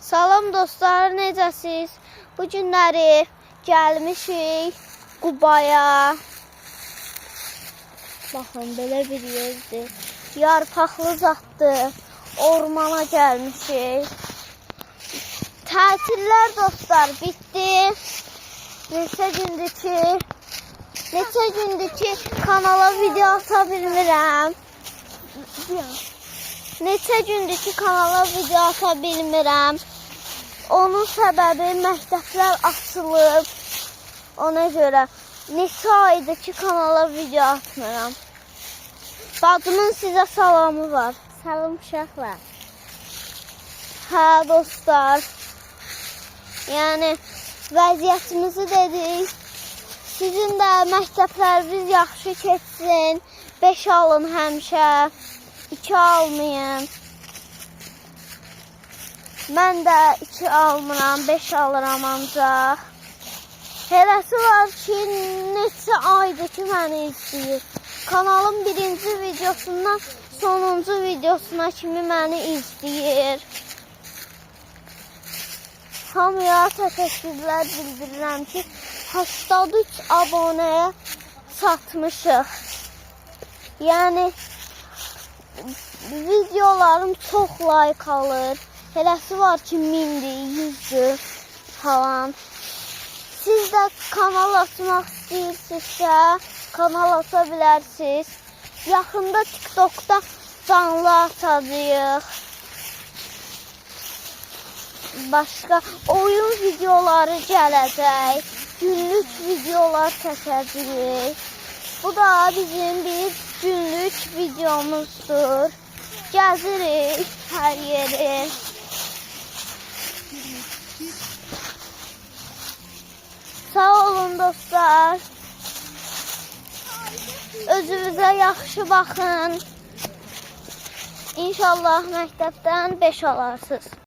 Salam dostlar, necəsiz? Bu günləri gəlmişik Qubaya. Baxın, belə bir yerdir. Yarpaqlı zaddır. Ormana gəlmişik. Tətillər dostlar bitdi. Neçə gündür ki kanala video ata bilmirəm. Onun səbəbi məktəblər açılıb. Ona görə neçə aydır ki kanala video atmıram. Bacımın sizə salamı var. Salam uşaqlar. Hə dostlar. Yəni vəziyyətimizi dedik. Sizin də məktəbləriniz yaxşı keçsin. 5 alın həmişə. 2 almayın. Mən də 2 almıram, 5 alıram ancaq. Eləsi var ki, neçə aydır ki məni izləyir. Kanalın birinci videosundan sonuncu videosuna kimi məni izləyir. Hamıya təşəkkürlər bildirirəm ki, 83 abonəyə çatmışıq. Yəni videolarım çox like alır. Eləsi var ki 1000'dir, 100'dür falan. Siz də kanal açmaq istəyirsinizsə, kanal aça bilərsiniz. Yaxında TikTok'da canlı atacağıq. Başqa oyun videoları gələcək. Günlük videolar çəkəcəyik. Bu da bizim bir günlük videomuzdur. Gəzirik hər yeri. Sağ olun dostlar. Özünüzə yaxşı baxın. İnşallah məktəbdən 5 alarsınız.